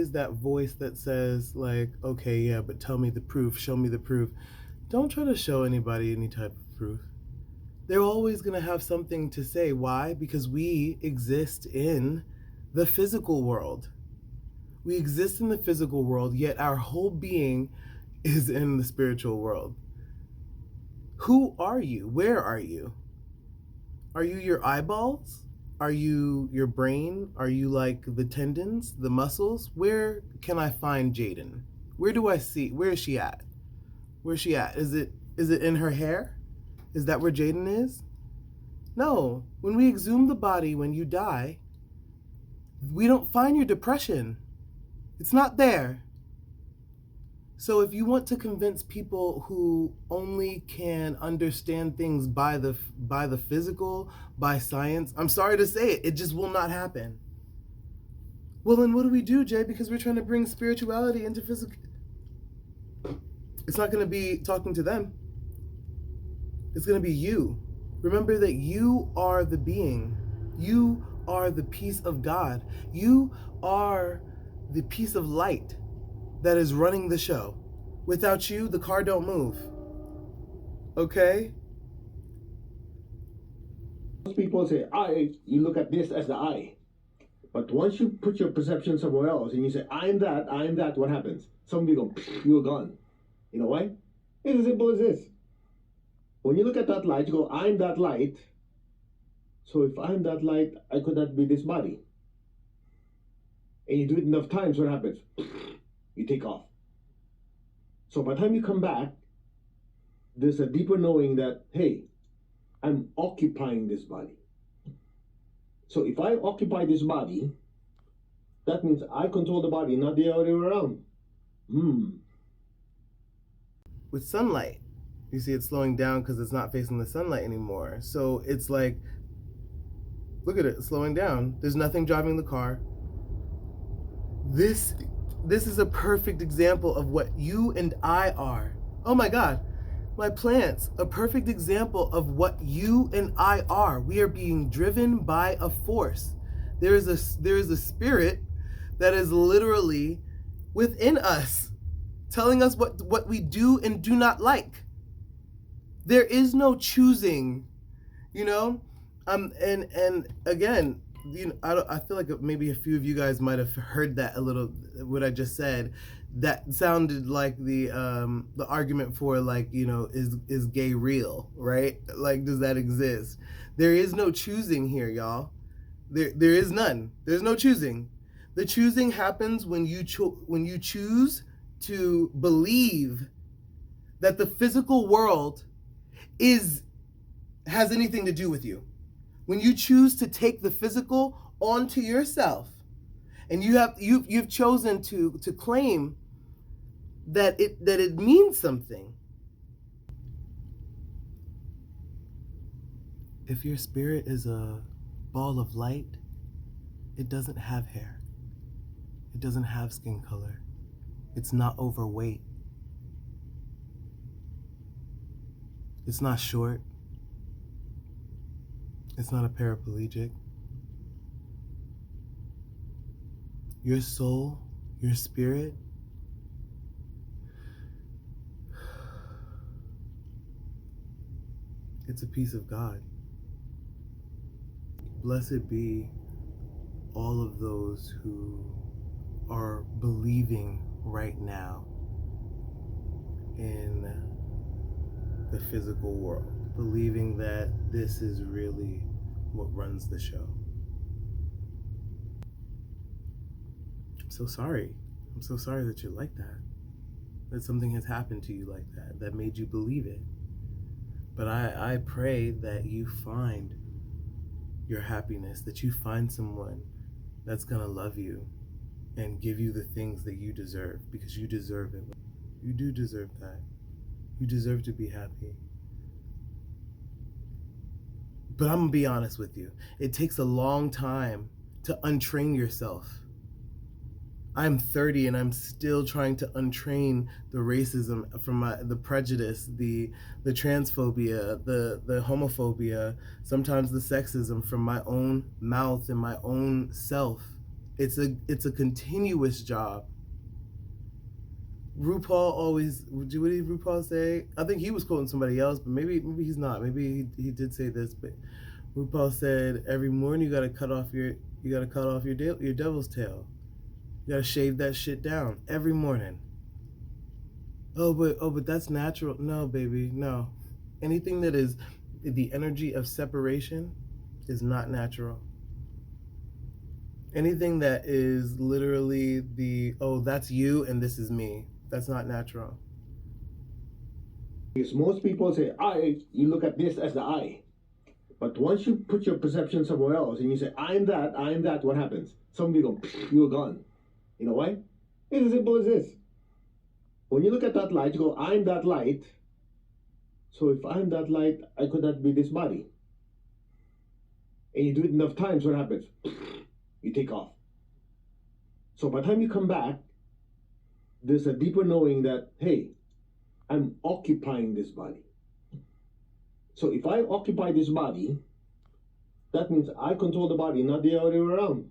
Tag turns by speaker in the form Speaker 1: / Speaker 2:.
Speaker 1: always that voice that says, like, okay, yeah, but tell me the proof, show me the proof. Don't try to show anybody any type of proof. They're always going to have something to say. Why? Because we exist in the physical world. We exist in the physical world, yet our whole being is in the spiritual world. Who are you? Where are you? Are you your eyeballs? Are you your brain? Are you like the tendons, the muscles? Where can I find Jaden? Where do I see? Where is she at? Where's she at? Is it in her hair? Is that where Jaden is? No. When we exhume the body when you die, we don't find your depression. It's not there. So if you want to convince people who only can understand things by the physical, by science, I'm sorry to say it, it just will not happen. Well, then what do we do, Jay? Because we're trying to bring spirituality into physical. It's not going to be talking to them. It's going to be you. Remember that you are the being. You are the piece of God. You are the piece of light that is running the show. Without you, the car don't move. Okay?
Speaker 2: Most people say, you look at this as the I. But once you put your perception somewhere else and you say, I'm that, what happens? Somebody go, you're gone. You know why? It's as simple as this. When you look at that light, you go, I'm that light. So if I'm that light, I could not be this body. And you do it enough times, what happens? You take off. So by the time you come back, there's a deeper knowing that, hey, I'm occupying this body. So if I occupy this body, that means I control the body, not the other way around.
Speaker 1: With sunlight, you see it's slowing down because it's not facing the sunlight anymore. So it's like, look at it, it's slowing down. There's nothing driving the car. This is a perfect example of what you and I are. Oh my God, my plants, a perfect example of what you and I are. We are being driven by a force. There is a spirit that is literally within us, telling us what we do and do not like. There is no choosing, you know? And again, you know, I feel like maybe a few of you guys might have heard that a little, what I just said. That sounded like the argument for, like, you know, is gay real, right? Like, does that exist? There is no choosing here, y'all. There is none. There's no choosing. The choosing happens when you choose to believe that the physical world has anything to do with you. When you choose to take the physical onto yourself, and you've chosen to claim that it means something. If your spirit is a ball of light, it doesn't have hair. It doesn't have skin color. It's not overweight. It's not short. It's not a paraplegic. Your soul, your spirit, it's a piece of God. Blessed be all of those who are believing right now in the physical world, believing that this is really what runs the show. I'm so sorry. I'm so sorry that you're like that something has happened to you like that made you believe it. But I pray that you find your happiness, that you find someone that's gonna love you and give you the things that you deserve, because you deserve it. You do deserve that. You deserve to be happy. But I'm gonna be honest with you. It takes a long time to untrain yourself. I'm 30 and I'm still trying to untrain the racism from the prejudice, the transphobia, the homophobia, sometimes the sexism from my own mouth and my own self. It's a continuous job. RuPaul always, what did RuPaul say? I think he was quoting somebody else, but maybe he's not. Maybe he did say this, but RuPaul said every morning you gotta cut off your devil's tail. You gotta shave that shit down every morning. But that's natural. No, baby, no. Anything that is the energy of separation is not natural. Anything that is literally that's you and this is me, that's not natural.
Speaker 2: Because most people say I, you look at this as the I. But once you put your perception somewhere else and you say, I'm that, what happens? Somebody go, you're gone. You know why? It's as simple as this. When you look at that light, you go, I'm that light. So if I'm that light, I could not be this body. And you do it enough times, what happens? You take off. So by the time you come back, there's a deeper knowing that, hey, I'm occupying this body. So if I occupy this body, that means I control the body, not the other way around.